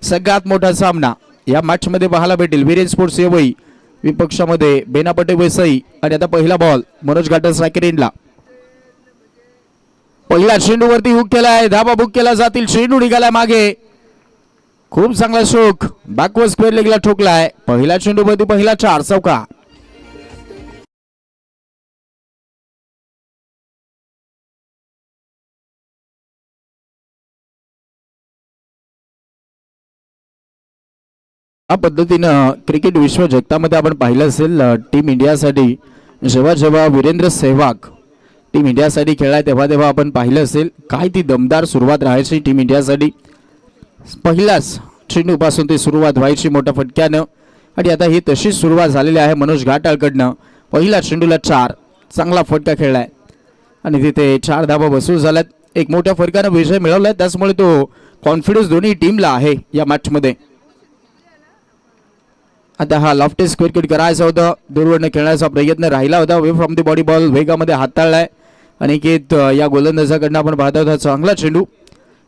सगळ्यात मोठा सामना या मॅच मध्ये पाहायला भेटेल. वीरेन स्पोर्ट्स येवई विपक्षामध्ये बेनापटे वसई आणि आता पहिला बॉल मनोज घाटर साकेरेनला. पहिला चेंडूवरती हुक केलाय, धाबा बुक केला जातील. चेंडू निघालाय मागे, खूप चांगला स्ट्रोक बॅकवर्ड स्क्वेअर लेगला ठोकलाय. पहिला चेंडूवरती पहिला 4 चौका. या पद्धतीनं क्रिकेट विश्वचषकामध्ये आपण पाहिलं असेल टीम इंडियासाठी जेव्हा वीरेंद्र सेहवाग टीम इंडियासाठी खेळलाय तेव्हा आपण पाहिलं असेल काय ती दमदार सुरुवात राहायची टीम इंडियासाठी. पहिल्याच चेंडूपासून ती सुरुवात व्हायची मोठ्या फटक्यानं आणि आता ही तशीच सुरुवात झालेली आहे मनोज घाटाळकडनं. पहिल्या चेंडूला 4 चांगला फटका खेळलाय आणि तिथे 4 धावा वसूल झाल्यात. एक मोठ्या फरकानं विजय मिळवलाय, त्याचमुळे तो कॉन्फिडन्स दोन्ही टीमला आहे या मॅचमध्ये. आता हा लॉफ्टी स्क्वेअर किट करायचा होता, दूरवरनं खेळण्याचा प्रयत्न राहिला होता. Way from the body ball वेगामध्ये हाताळलाय अनिकेत या गोलंदाजाकडनं. आपण पाहत आहोत चौंगला चेंडू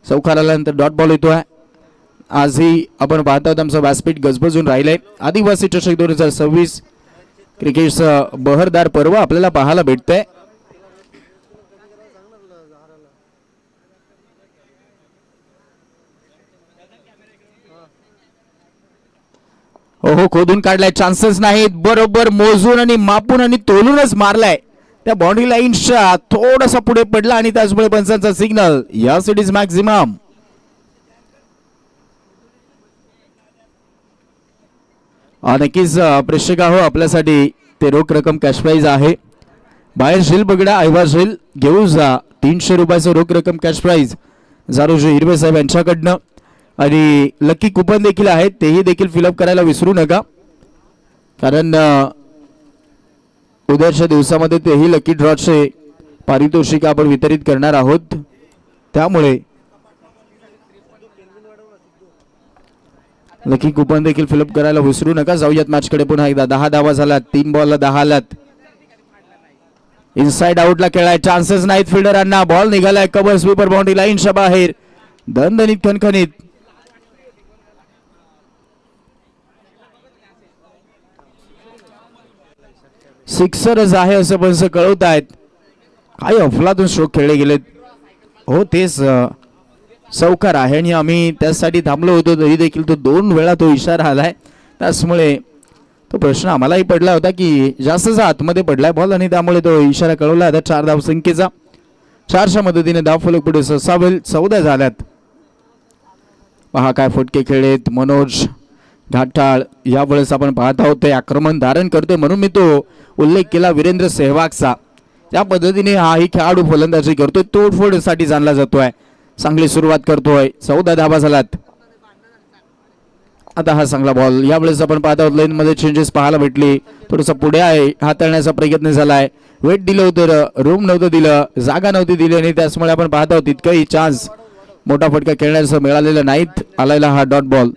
चौकार आल्यानंतर डॉट बॉल येतोय. आजही आपण पाहत आहोत आमचं व्यासपीठ गजबजून राहिलंय. आदिवासी चषक 2026 क्रिकेटचं बहरदार पर्व आपल्याला पाहायला भेटतंय. हो खोदून काढलाय, चान्सेस नाहीत. बरोबर मोजून आणि मापून आणि तोलूनच मारलाय. त्या बाउंड्री लाईनच्या थोडासा पुढे पडला आणि त्याचमुळे पंचांचा signal. Yes it is maximum. नक्कीच प्रेक्षक हो आपल्यासाठी ते रोख रक्कम कॅश प्राइज आहे. बाहेर झील बगडा ऐवा झील घेऊ जा 300 रुपयाचं रोख रक्कम कॅश प्राइज जारोजी हिरवे साहेब यांच्याकडनं. आणि लकी कुपन देखील आहेत, तेही देखील फिलअप करायला विसरू नका, कारण उद्याच्या दिवसामध्ये तेही लकी ड्रॉचे पारितोषिक आपण वितरित करणार आहोत. त्यामुळे लकी कुपन देखील फिलअप करायला विसरू नका. जाऊयात मॅचकडे पुन्हा एकदा. 10 धावा झाल्यात, 3 बॉलला 10 आलात. इनसाइड आउटला खेळाय, चान्सेस नाहीत फिल्डरांना. बॉल निघालाय कव्हर स्वीपर बाउंड्री लाईनच्या बाहेर. दणदणीत खणखणीत सिक्सरच आहे असं पण कळवत आहेत. काही अफलातून स्ट्रोक खेळले गेलेत. हो तेच चौकार आहे आणि आम्ही त्यासाठी थांबलो होतो, तरी देखील तो 2 वेळा तो इशारा आलाय. त्याचमुळे तो प्रश्न आम्हालाही पडला होता की जास्तच आतमध्ये पडलाय बॉल आणि त्यामुळे तो इशारा कळवला. आता 4 धाव संख्येचा 4च्या मदतीने धाव फलक पुढे ससावेल. 14 झाल्यात. पहा काय फटके खेळलेत मनोज घाटाळ. यावेळेस आपण पाहत आहोत ते आक्रमण धारण करतोय, म्हणून मी तो उल्लेख केला वीरेंद्र सेहवागचा. त्या पद्धतीने हाही खेळाडू फलंदाजी करतोय, तोडफोडसाठी जाणला जातोय. चांगली सुरुवात करतोय. 14 धावा झाल्यात. आता हा चांगला बॉल. यावेळेस आपण पाहत आहोत लाईन मध्ये चेंजेस पाहायला भेटली. थोडंसं पुढे आहे हाताळण्याचा प्रयत्न झालाय. वेट दिलं होतं, रूम नव्हतं दिलं, जागा नव्हती दिली आणि त्याचमुळे आपण पाहत आहोत तितकाही चान्स मोठा फटका खेळण्याचं मिळालेलं नाहीत. आलेला हा डॉट बॉल.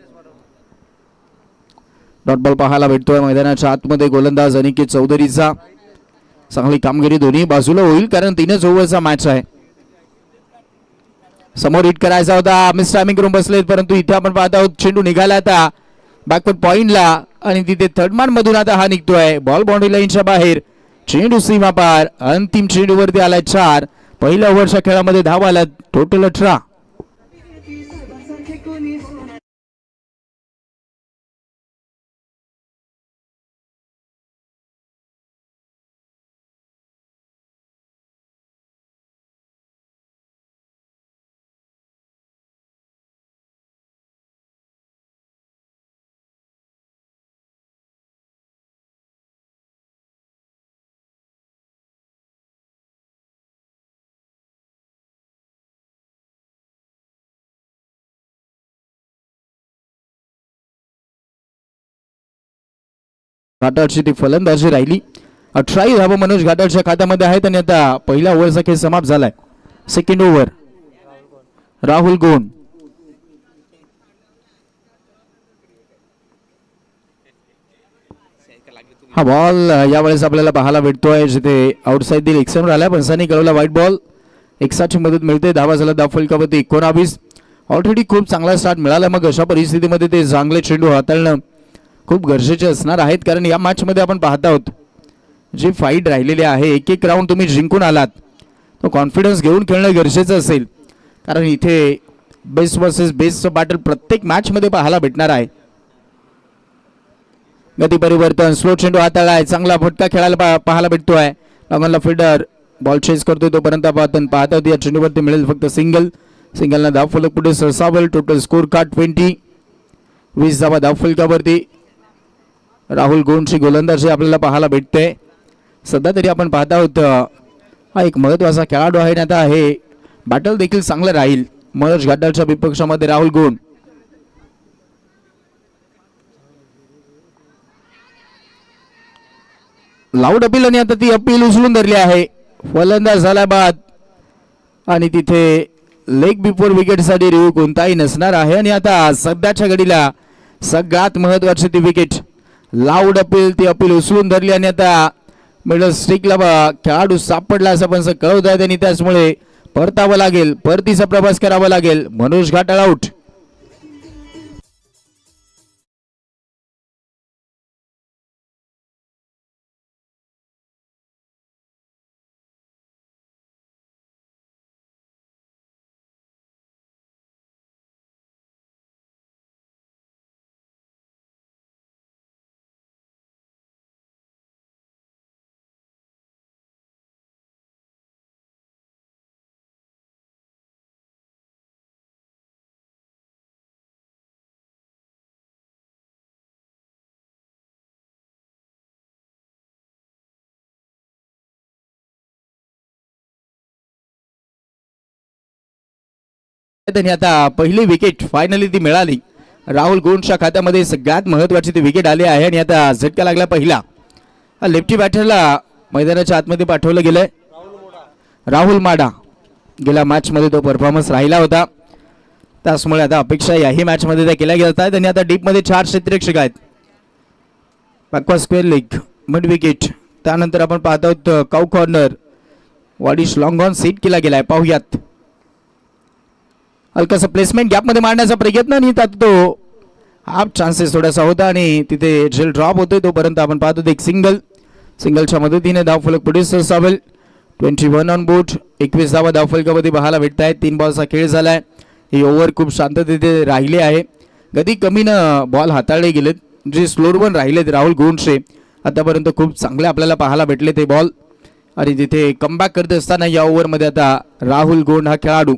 डॉट बॉल पाहायला भेटतोय मैदानाच्या आतमध्ये. गोलंदाज अनिकेत चौधरीचा चांगली कामगिरी दोन्ही बाजूला होईल, कारण 3च ओव्हरचा मॅच आहे. समोर हिट करायचा होता, मिस टायमिंग करून बसलेत, परंतु इथे आपण पाहत आहोत चेंडू निघाला आता बॅकवर्ड पॉइंटला आणि तिथे थर्ड मॅन मधून आता हा निघतोय. बॉल बाउंड्री लाईनच्या बाहेर. चेंडू सीमा पार. अंतिम चेंडूवरती आलाय 4. पहिल्या ओव्हरच्या खेळामध्ये धावा आल्यात टोटल 18. घाटाळची ती फलंदाजी राहिली. 18 धावा मनोज घाटाळच्या खात्यामध्ये आहेत आणि आता पहिल्या ओव्हरचा खेळ समाप्त झालाय. Second over Rahul Gond. हा बॉल यावेळेस आपल्याला पाहायला भेटतोय जिथे आउटसाइड दिल एक्सम राहिला. पंचांनी कळवला व्हाईट बॉल. 61ची मदत मिळते. धावा झाला धाव फलकावरती 19. ऑलरेडी खूप चांगला स्टार्ट मिळाला, मग अशा परिस्थितीमध्ये ते चांगले चेंडू हाताळणं खूप गरजेचे असणार आहेत. कारण या मॅचमध्ये आपण पाहत आहोत जी फाईट राहिलेली आहे, एक एक राऊंड तुम्ही जिंकून आलात तो कॉन्फिडन्स घेऊन खेळणं गरजेचं असेल. कारण इथे बेस्ट वर्सेस बेस्टचं बॅटल प्रत्येक मॅचमध्ये पाहायला भेटणार आहे. गती परिवर्तन, स्लो चेंडू हाताळला आहे, चांगला फटका खेळायला पाहायला भेटतोय. लॉंगॉनला फिल्डर बॉल चेस करतोय, तोपर्यंत आपण पाहत आहोत या चेंडूवरती मिळेल फक्त सिंगल. सिंगलना धाव फलक पुढे सरसावेल. टोटल स्कोर कार्ड 20 धावा धाव फलकावरती. राहुल गोंडची गोलंदाजी आपल्याला पाहायला भेटते. सध्या तरी आपण पाहत आहोत हा एक महत्वाचा खेळाडू आहे आणि आता हे बॅटल देखील चांगलं राहील. मनोज घाटालच्या विपक्षामध्ये राहुल गोंड. लाऊड अपील आणि आता ती अपील उचलून धरली आहे. फलंदाज झाला बाद आणि तिथे लेग बिफोर विकेटसाठी रिव्ह्यू कोणताही नसणार आहे. आणि आता सध्याच्या घडीला सगळ्यात महत्वाची ती विकेट. लाऊड अपील, ती अपील उचलून धरली आणि आता मिडल स्ट्रिकला खेळाडू सापडला असं पण कळवत आहे आणि त्याचमुळे परतावं लागेल, परतीचा प्रवास करावा लागेल. मनोज घाटाळ आउट. आता पहिली विकेट फायनली ती मिळाली. राहुल गोंडच्या खात्यामध्ये सगळ्यात महत्वाची ती विकेट आली आहे आणि आता झटका लागला पहिला. लेफ्टी बॅटरला मैदानाच्या आतमध्ये पाठवलं गेलंय. राहुल माडा गेल्या मॅचमध्ये तो परफॉर्मन्स राहिला होता, त्याचमुळे आता अपेक्षा याही मॅचमध्ये त्या केल्या गेल्या आहेत. आणि आता डीपमध्ये 4 क्षेत्ररक्षक आहेत. Backward square leg, mid wicket, त्यानंतर आपण पाहत आहोत काऊ कॉर्नर, वाडिश लॉंग ऑन सेट केला गेलाय. पाहूयात हलकासा प्लेसमेंट गॅपमध्ये मारण्याचा प्रयत्न आणि त्यात तो हाफ चान्सेस थोडासा होता आणि तिथे जेल ड्रॉप होतोय. तोपर्यंत आपण पाहतो एक सिंगलच्या मदतीने धाव फलक पुढे सरसावेल. 21 ऑन बोर्ड, 21 धावा धाव फलकामध्ये पाहायला भेटत आहेत. 3 बॉलचा खेळ झालाय. ही ओव्हर खूप शांततेने राहिली आहे. गती कमीनं बॉल हाताळले गेलेत. जे स्लोअर वन राहिलेत राहुल गोंडचे आतापर्यंत खूप चांगले आपल्याला पाहायला भेटले ते बॉल. आणि तिथे कमबॅक करत असताना या ओव्हरमध्ये आता राहुल गोंड हा खेळाडू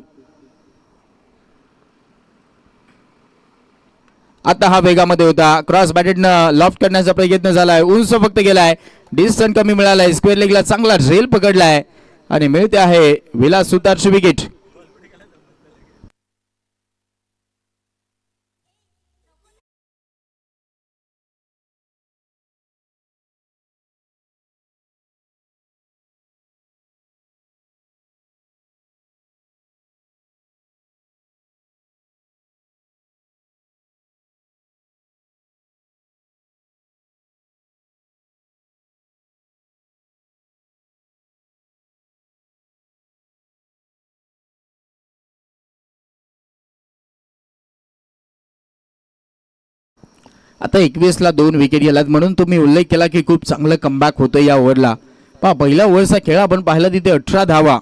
आता हा वेगामध्ये होता. क्रॉस बॅटेडनं लॉफ्ट करण्याचा प्रयत्न झालाय, उंच फक्त गेलाय, डिस्टन्स कमी मिळालाय. स्क्वेअर लेगला चांगला रेल पकडलाय आणि मिळते आहे विलास सुतारची विकेट. आता 21 ला 2 विकेट गेलात म्हणून तुम्ही उल्लेख केला की खूप चांगलं कमबॅक होतं या ओव्हरला. पहिल्या ओव्हरचा खेळ आपण पाहिला तिथे 18 धावा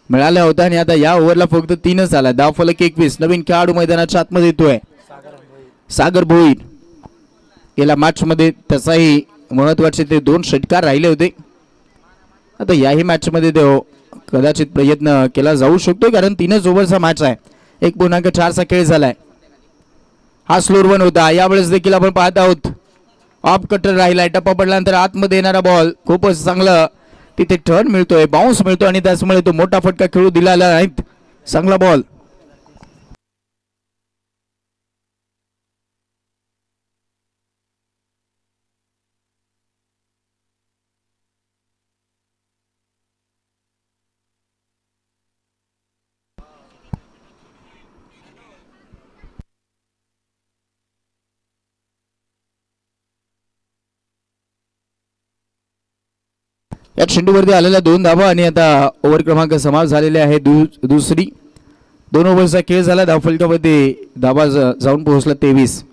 मिळाल्या होत्या आणि आता या ओव्हरला फक्त 3च आला. धाव फलक 21. नवीन खेळाडू मैदानाच्या आतमध्ये येतोय सागर भोईर. गेल्या मॅच मध्ये त्याचाही महत्वाचे ते 2 षटकार राहिले होते. आता याही मॅच मध्ये तो कदाचित प्रयत्न केला जाऊ शकतो कारण 3च ओव्हरचा मॅच आहे. 1.4चा खेळ झालाय. हा स्लोअर वन होता. यावेळेस देखील आपण पाहत आहोत ऑफ कटर राहिलाय. टप्पा पडल्यानंतर आतमध्ये येणारा बॉल खूपच चांगलं तिथे टर्न मिळतोय, बाउन्स मिळतो आणि त्याचमुळे तो मोठा फटका खेळू दिलेला नाही. चांगला बॉल. या चेंडूवरती आलेल्या 2 धावा आणि आता ओव्हर क्रमांक समाप्त झालेले आहे दुसरी. 2 ओव्हरचा खेळ झाला. धावफलकामध्ये धावा जाऊन पोहोचला 23.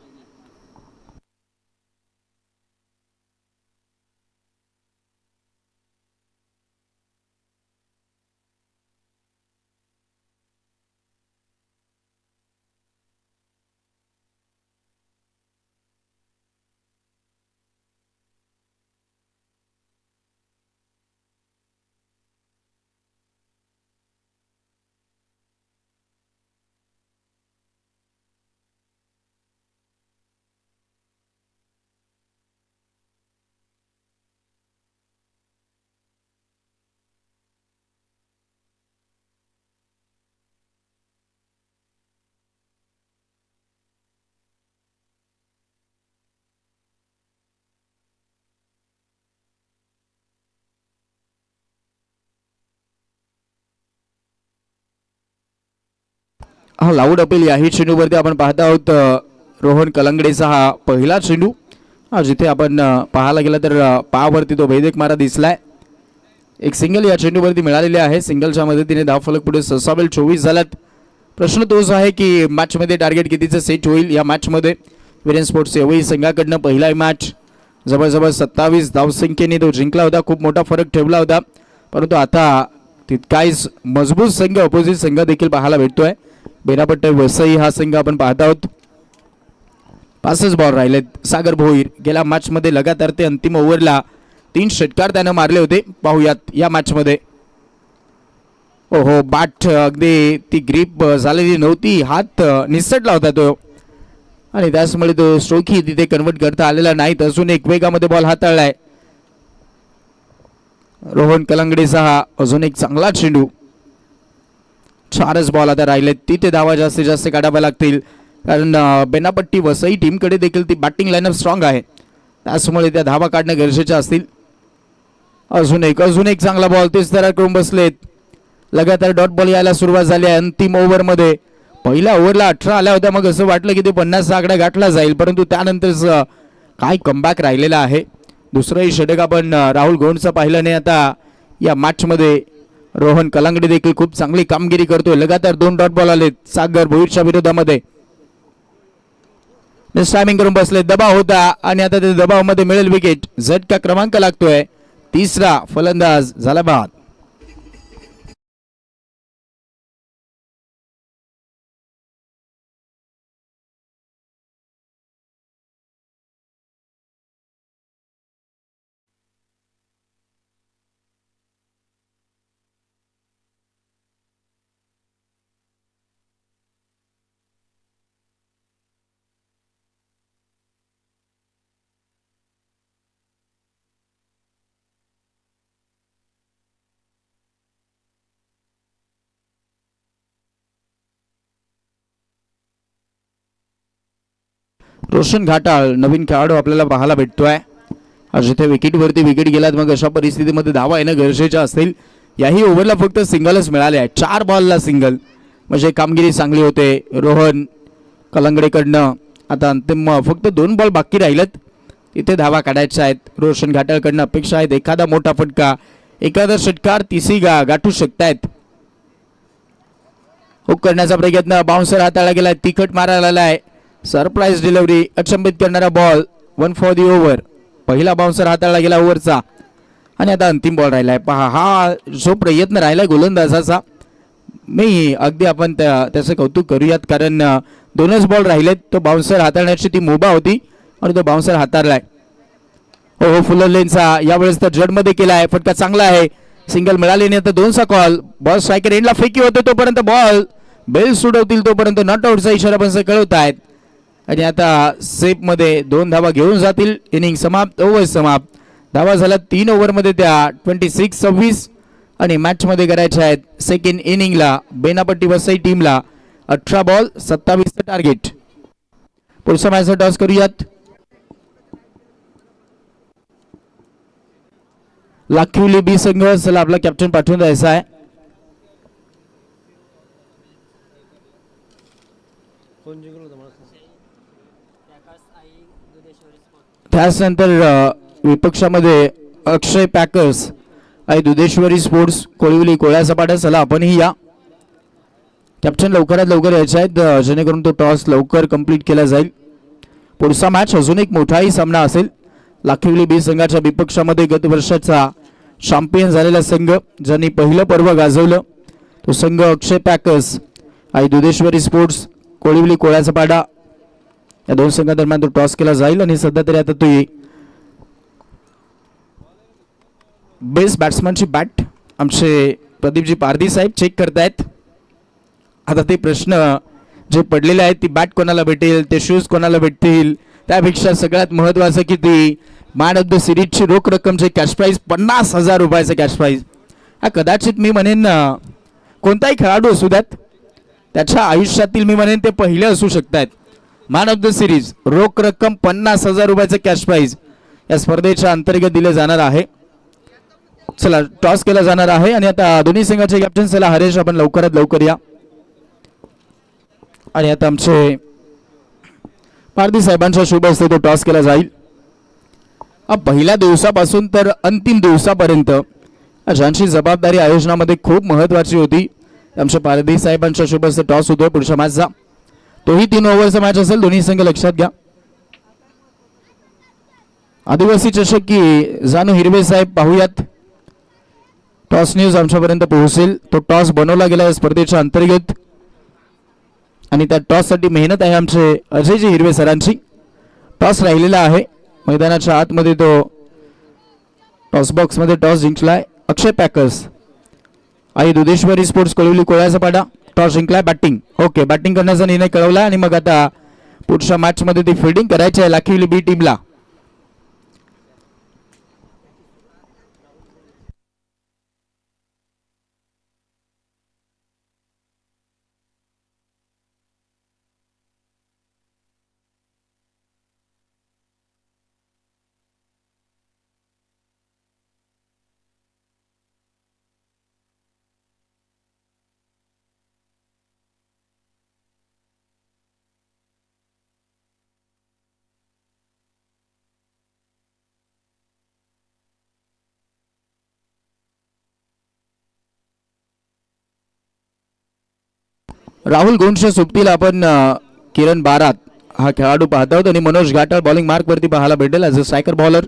हा लाऊड अपील याही चेंडूवरती आपण पाहत आहोत. रोहन कलंगडेचा हा पहिला चेंडू, जिथे आपण पाहायला गेला तर पायावरती तो वैदिक मारा दिसलाय. एक सिंगल या चेंडूवरती मिळालेले आहे. सिंगलच्या मदतीने धावफलक पुढे 24 झालात. प्रश्न तोच आहे की मॅचमध्ये टार्गेट कितीचं सेट होईल. या मॅचमध्ये विरेन स्पोर्ट्स एवढी संघाकडनं पहिला मॅच जवळजवळ 27 धावसंख्येने तो जिंकला होता. खूप मोठा फरक ठेवला होता, परंतु आता तितकाच मजबूत संघ अपोजिट संघ देखील पाहायला भेटतोय. बेनापट्टे वसई हा संघ आपण पाहत आहोत. 5च बॉल राहिलेत. सागर भोईर गेल्या मॅचमध्ये लगातार ते अंतिम ओव्हरला 3 षटकार त्यानं मारले होते. पाहूयात या मॅचमध्ये. ओहो, बाट अगदी ती ग्रीप झालेली नव्हती. हात निसटला होता तो आणि त्याचमुळे तो स्ट्रोकही तिथे कन्वर्ट करता आलेला नाही. अजून एक वेगामध्ये बॉल हाताळलाय रोहन कलंगडेचा हा अजून एक चांगला चेंडू. 4च बॉल आता राहिलेत. तिथे धावा जास्तीत जास्त काढाव्या लागतील, कारण बेनापट्टी वसई टीमकडे देखील ती बॅटिंग लाईनअप स्ट्रॉंग आहे. त्यामुळे त्या धावा काढणं गरजेच्या असतील. अजून एक चांगला बॉल. 30 करून बसलेत. लगातार डॉट बॉल यायला सुरुवात झाली आहे अंतिम ओव्हरमध्ये. पहिल्या ओव्हरला 18 आल्या होत्या. मग असं वाटलं की ते 50चा आकडा गाठला जाईल, परंतु त्यानंतर काय कमबॅक राहिलेला आहे. दुसरंही षटक आपण राहुल गोंडचं पाहिलं नाही. आता या मॅचमध्ये रोहन कलंगडे देखील खूप चांगली कामगिरी करतोय. लगातार 2 डॉट बॉल आलेत सागर भोईरच्या विरोधामध्ये. टायमिंग करून बसले. दबाव होता आणि आता त्या दबावामध्ये मिळेल विकेट. झटका क्रमांक लागतोय. 3रा फलंदाज झाला बाद. रोशन घाटाळ नवीन खेळाडू आपल्याला पाहायला भेटतोय. जिथे विकेटवरती विकेट गेलात, मग अशा परिस्थितीमध्ये धावा येणं गरजेच्या असतील. याही ओव्हरला फक्त सिंगलच मिळाले आहे. 4 बॉलला सिंगल, म्हणजे कामगिरी चांगली होते रोहन कलंगडेकडनं. आता अंतिम फक्त 2 बॉल बाकी राहिलेत. तिथे धावा काढायच्या आहेत. रोशन घाटाळकडनं अपेक्षा आहेत एखादा मोठा फटका, एखादा षटकार 30 गाठू शकतायत. हुक करण्याचा प्रयत्न, बाउन्सर हाताळला गेलाय. तिखट मारायला आलाय. सरप्राईज डिलिव्हरी, अचंबित करणारा बॉल. 1 for the over. पहिला बाउन्सर हाताळला गेला ओव्हरचा आणि आता अंतिम बॉल राहिलाय. पहा, हा जो प्रयत्न राहिलाय गोलंदाजाचा, मी अगदी आपण त्याचं कौतुक करूयात, कारण 2च बॉल राहिलेत. तो बाउन्सर हाताळण्याची ती मुभा होती आणि तो बाउन्सर हाताळलाय. हो, फुलर लेनचा यावेळेस तर जडमध्ये केलाय. फटका चांगला आहे. सिंगल मिळाली नाही. आता 2चा कॉल. बॉल स्ट्रायकर एंडला फेकी होते तोपर्यंत बॉल बेल सुडवतील तोपर्यंत नॉट आउटचा इशारा पण कळवत आहेत. आणि आता सेफमध्ये 2 धावा घेऊन जातील. इनिंग समाप्त. ओव्हर समाप्त. धावा झाल्या 3 ओव्हरमध्ये त्या 26-26 आणि मॅचमध्ये करायच्या आहेत सेकंड इनिंगला बेनापट्टी वसई टीमला 18 बॉल 27 टार्गेट. पुढचा मॅचचा टॉस करूयात. लाखिवली बी संघ, चला आपला कॅप्टन पाठवून द्यायचा आहे. त्यानंतर विपक्षामध्ये अक्षय पॅकर्स आणि दुधेश्वरी स्पोर्ट्स कोळिवली कोळ्या सपाट्या. चला आपणही या. कॅप्टन लवकरात लवकर यायचे आहेत जेणेकरून तो टॉस लवकर कंप्लीट केला जाईल. पुढचा मॅच अजून एक मोठाही सामना असेल. लाखिवली बी संघाच्या विपक्षामध्ये गत वर्षाचा चॅम्पियन झालेला संघ ज्यांनी पहिलं पर्व गाजवलं तो संघ अक्षय पॅकर्स आणि दुधेश्वरी स्पोर्ट्स कोळिवली कोळ्याचा पाडा या दोन संघादरम्यान तो टॉस केला जाईल. आणि सध्या तरी आता ती बेस्ट बॅट्समॅनची बॅट आमचे प्रदीपजी पारधी साहेब चेक करतायत. आता ते प्रश्न जे पडलेले आहेत ती बॅट कोणाला भेटेल, ते शूज कोणाला भेटतील, त्यापेक्षा सगळ्यात महत्त्वाचं की ती मॅन ऑफ द सिरीजची रोख रक्कमचे कॅश प्राईज 50,000 रुपयाचं कॅश प्राईज. हा कदाचित मी म्हणेन कोणताही खेळाडू असू द्यात त्याच्या आयुष्यातील मी म्हणेन ते पहिले असू शकतात. मॅन ऑफ द सिरीज रोख रक्कम 50,000 रुपयाचं कॅश प्राईज या स्पर्धेच्या अंतर्गत दिले जाणार आहे. चला टॉस केला जाणार आहे आणि आता दोन्ही संघाचे कॅप्टन चला हरेश आपण लवकरात लवकर या. आणि आता आमचे पारधी साहेबांच्या शुभ हस्ते तो टॉस केला जाईल. पहिल्या दिवसापासून तर अंतिम दिवसापर्यंत ज्यांची जबाबदारी आयोजनामध्ये खूप महत्त्वाची होती आमच्या पारधी साहेबांच्या शुभ हस्ते टॉस होतोय पुढच्या मॅचचा. तोही 3 ओव्हरचा मॅच असेल. दोन्ही संघ लक्षात घ्या. आदिवासी चषक की जानू हिरवे साहेब पाहूयात. टॉस न्यूज आमच्यापर्यंत पोहोचेल. तो टॉस बनवला गेला या स्पर्धेच्या अंतर्गत आणि त्या टॉससाठी मेहनत आहे आमचे अजयजी हिरवे सरांची. टॉस राहिलेला आहे मैदानाच्या आतमध्ये. तो टॉस बॉक्समध्ये टॉस जिंकलाय अक्षय पॅकर्स आणि दुधेश्वरी स्पोर्ट्स कोळिवली कोळ्याचा पाडा. टॉस जिंकलाय बॅटिंग. ओके बॅटिंग करण्याचा निर्णय कळवला आणि मग आता पुढच्या मॅचमध्ये ती फिल्डिंग करायची आहे लाखिवली बी टीमला. राहुल गोंडच्या सोबतीला आपण किरण बारात हा खेळाडू पाहत आहोत आणि मनोज घाटाळ बॉलिंग मार्क वरती पाहायला भेटेल ॲज अ स्ट्रायकर बॉलर.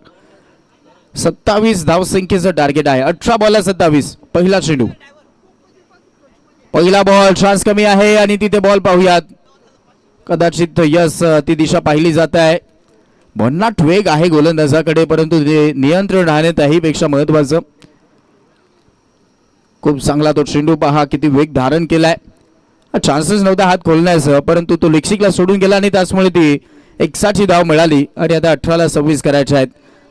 27 धावसंख्येचं टार्गेट आहे. 18 बॉलला 27. पहिला चेंडू पहिला बॉल चान्स कमी आहे आणि तिथे बॉल पाहूयात. कदाचित यस ती दिशा पाहिली जात आहे. भन्नाट वेग आहे गोलंदाजाकडे परंतु ते नियंत्रण राहणे त्याहीपेक्षा महत्वाचं. खूप चांगला तो चेंडू पहा किती वेग धारण केलाय. चान्सेस नव्हता हात खोलण्याचं परंतु तो लिक्सिकला सोडून गेला आणि त्याचमुळे ती 1ची धाव मिळाली आणि आता 18ला 26 करायचे आहेत.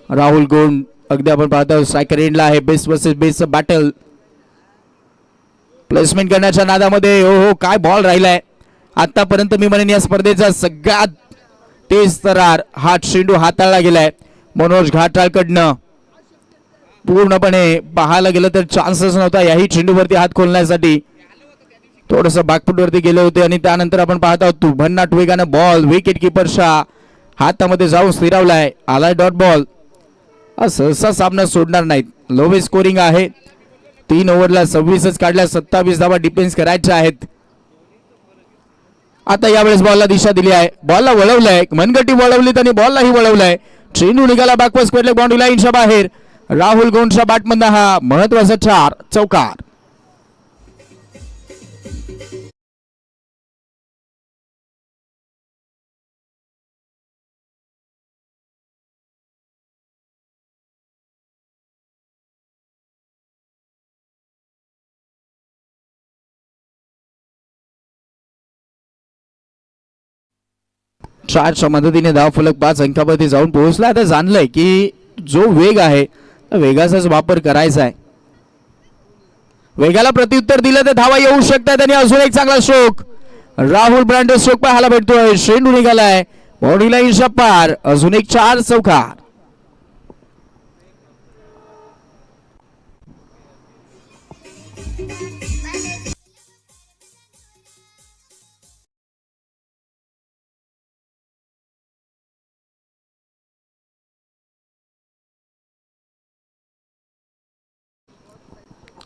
राहुल गोंड अगदी आपण पाहतो स्ट्रायकर एंडला आहे. Best versus best battle placement करण्याच्या नादामध्ये हो काय बॉल राहिलाय. आतापर्यंत मी म्हणेन या स्पर्धेचा सगळ्यात तेज तरार हा चेंडू हाताळला गेलाय मनोज घाटाळकडनं. पूर्णपणे पाहायला गेलं तर चान्सेस नव्हता याही चेंडूवरती हात खोलण्यासाठी. थोडंसं बॅकफुटवरती गेले होते आणि त्यानंतर आपण पाहत आहोत तू भन्नाट वेगानं बॉल विकेट किपरच्या हातामध्ये जाऊन स्थिरावलाय. आलाय डॉट बॉल. सहसा सामना सोडणार नाहीत. लोवेस्ट स्कोरिंग आहे. 3 ओव्हरला 26च काढल्या. 27 धावा डिफेन्स करायच्या आहेत. आता यावेळेस बॉलला दिशा दिली आहे. बॉलला वळवलंय मनगटी वळवली आणि बॉललाही वळवलंय. चेंडू निघाला बॅकवर्ड स्क्वेअर बाउंड्री लाईनच्या बाहेर. राहुल गोंडच्या बॅटमधनं हा महत्वाचा 4 चौकार. चारच्या मदतीने धाव फलक 5 अंकावरती जाऊन पोहोचला. आता जाणलंय की जो वेग आहे वेगाचाच वापर करायचा आहे. वेगाला प्रत्युत्तर दिलं तर धावा येऊ शकतात आणि अजून एक चांगला स्ट्रोक राहुल ब्रँड स्ट्रोक पाहायला भेटतोय. चेंडू निघालाय बॉडी लाईनच्या पार. अजून एक 4 चौकार.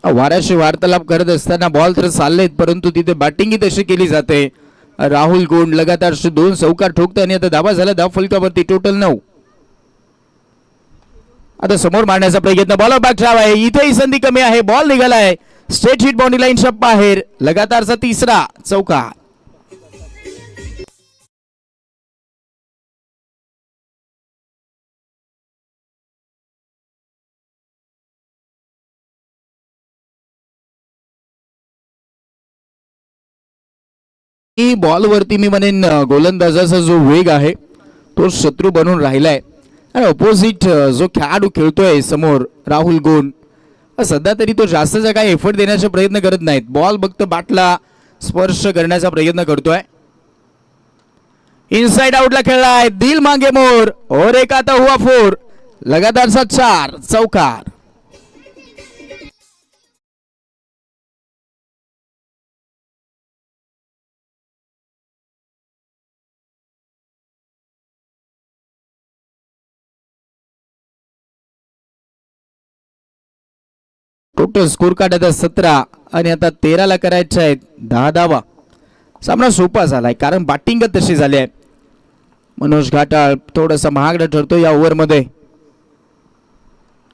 वाऱ्याशी वार्तालाप करत असताना बॉल तर चाललेत, परंतु तिथे बॅटिंगही तशी केली जाते. राहुल गोंड लगातार 2 चौकार ठोकतो आणि आता धावा झाला धाव फलकावरती टोटल 9. आता समोर मारण्याचा प्रयत्न, बॉल बॅक ड्राइव्ह आहे, इथेही संधी कमी आहे, बॉल निघालाय स्ट्रेट हिट बाउंड्री लाईनच्या बाहेर. लगातारचा 3रा चौकार. बॉल वरती मी म्हणेन गोलंदाजाचा जो वेग आहे तो शत्रू बनून राहिलाय आणि ऑपोजिट जो खेळाडू खेळतोय समोर राहुल गोंड, सध्या तरी तो जास्तचा काही एफर्ट देण्याचा प्रयत्न करत नाहीत. बॉल फक्त बॅटला स्पर्श करण्याचा प्रयत्न करतोय. इनसाइड आउटला खेळलाय, दिल मांगे मोर और एक आता हुआ 4. लगातारचा 4 चौकार. टोटल स्कोर कार्ड आता 17 आणि आता 13 ला करायचे आहेत 10 धावा. सामना सोपा झालाय कारण बॅटिंग तशी झाली आहे. मनोज घाटाळ थोडासा महागडा ठरतो या ओव्हर मध्ये.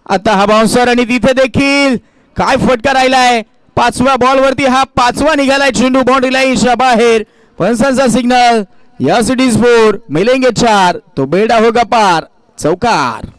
आता हा बाउन्सर आणि तिथे देखील काय फटका राहिलाय. 5व्या बॉल वरती हा 5वा निघालाय चेंडू बाउंड्री लाईनच्या बाहेर. फंसांचा सिग्नल, यस इट इज 4, मिलेंगे 4, तो बेडा होगा पार. चौकार.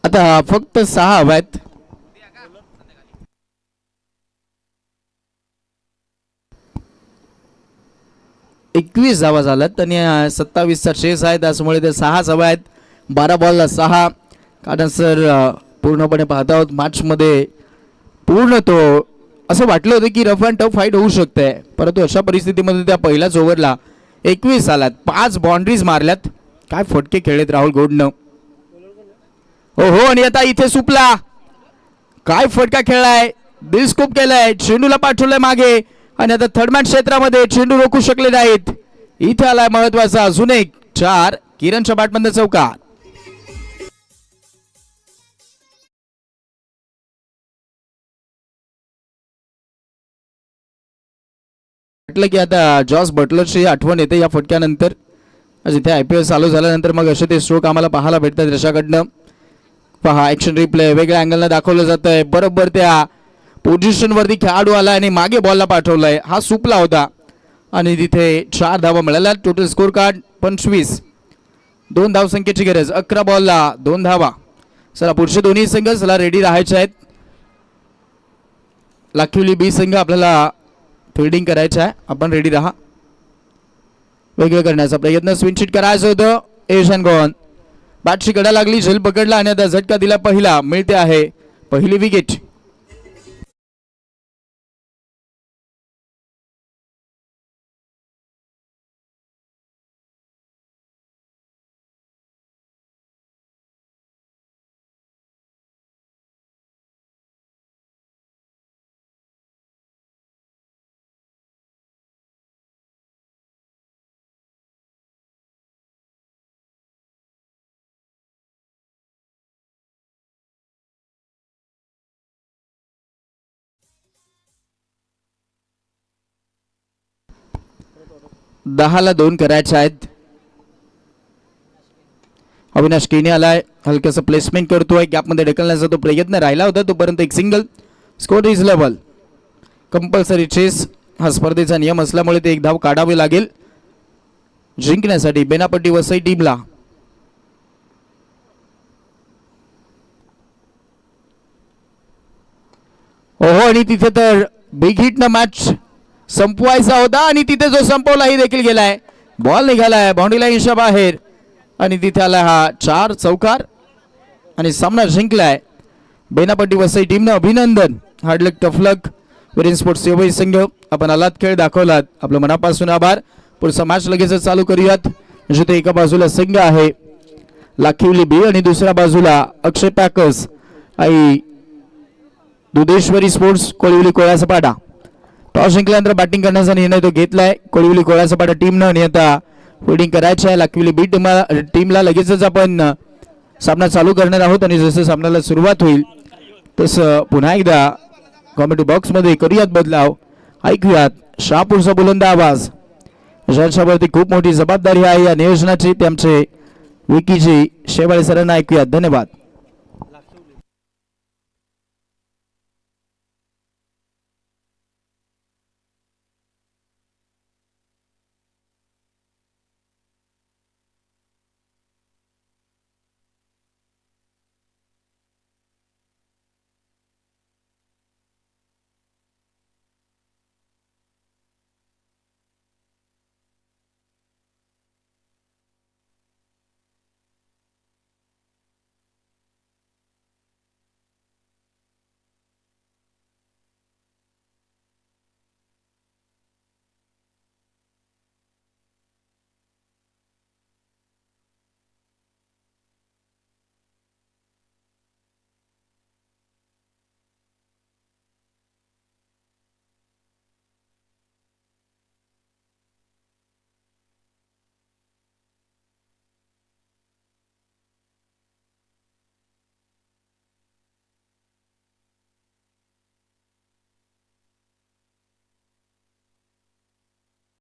आता फक्त 6 हव्यात. एकवीस धावा झाल्यात आणि 27चा चेस आहे, त्यामुळे ते 6 हव्या आहेत. 12 बॉलला 6. कारण सर पूर्णपणे पाहत आहोत मॅच मध्ये पूर्ण तो असं वाटलं होतं की रफ अँड टफ फाईट होऊ शकते, परंतु अशा परिस्थितीमध्ये त्या पहिल्याच ओव्हरला 21 आलात, 5 बाउंड्रीज मारल्यात. काय फटके खेळलेत राहुल गोंडनं. हो आणि आता इथे सुपला, काय फटका खेळलाय, दिल स्कूप केलाय, चेंडूला पाठवलंय मागे आणि आता थर्डमॅन क्षेत्रामध्ये चेंडू रोखू शकले नाहीत. इथे आलाय महत्वाचा अजून एक 4. किरणच्या बॅटमधनं चौकार. म्हटलं की आता जॉस बटलरची आठवण येते या फटक्यानंतर. जिथे IPL चालू झाल्यानंतर मग असे ते स्ट्रोक आम्हाला पाहायला भेटतात त्याच्याकडनं. पहा ऍक्शन रिप्ले वेगळ्या अँगलला दाखवलं जात आहे. बरोबर त्या पोझिशन वरती खेळाडू आला आणि मागे बॉलला पाठवलाय. हा सुपला होता आणि तिथे 4 धावा मिळाल्या. Total score card 25. 2 धावसंख्येची गरज. 11 बॉलला 2 धावा. चला पुढचे दोन्ही संघ चला रेडी राहायचे आहेत. लाखिवली बी संघ आपल्याला फिल्डिंग करायचं आहे, आपण रेडी राहा. वेगळं करण्याचा प्रयत्न, स्विंचिट करायचं होतं. एशन गॉन, बॅटची कडा लागली, झेल पकडला आणि आता झटका दिला पहिला. मिळते आहे पहिली विकेट. दहाला 2 करायचे आहेत. अविनाश केने आलाय, हलकंसं प्लेसमेंट करतोय, गॅपमध्ये ढकलण्याचा तो प्रयत्न राहिला होता तोपर्यंत एक single. Score is level. Compulsory chess हा स्पर्धेचा नियम असल्यामुळे ते एक धाव काढावी लागेल जिंकण्यासाठी बेनापट्टी वसई टीमला. ओहो आणि तिथे तर बिग हिट न मॅच संपवायचा होता आणि तिथे जो संपवलाही देखील गेलाय. बॉल निघालाय बाउंड्री लाईनच्या बाहेर आणि तिथे आला हा 4 चौकार आणि सामना जिंकलाय बेनापट्टी वसई टीमनं. अभिनंदन. हार्ड लक, टफ लक. विरेन स्पोर्ट्स सेवई संघ आपण आलात, खेळ दाखवलात, आपलं मनापासून आभार. पुढचा मॅच लगेच चालू करूयात. जिथे एका बाजूला संघ आहे लाखिवली बी आणि दुसऱ्या बाजूला अक्षय पॅकर्स आई दुधेश्वरी स्पोर्ट्स कोळिवली कोळासपाडा. टॉस जिंकल्यानंतर बॅटिंग करण्याचा निर्णय तो घेतलाय कोळिवली कोळासपाडा टीमनं आणि आता फिल्डिंग करायची आहे लाखिवली बी टीमला. लगेचच आपण सामना चालू करणार आहोत आणि जसं सामन्याला सुरुवात होईल तसं पुन्हा एकदा कॉमेंट्री बॉक्स मध्ये करूयात बदलाव. ऐकूयात शहापूरचा बुलंद आवाज. ज्यांच्यावरती खूप मोठी जबाबदारी आहे या नियोजनाची ते आमचे विकीजी शेवाळे सरांना ऐकूयात. धन्यवाद.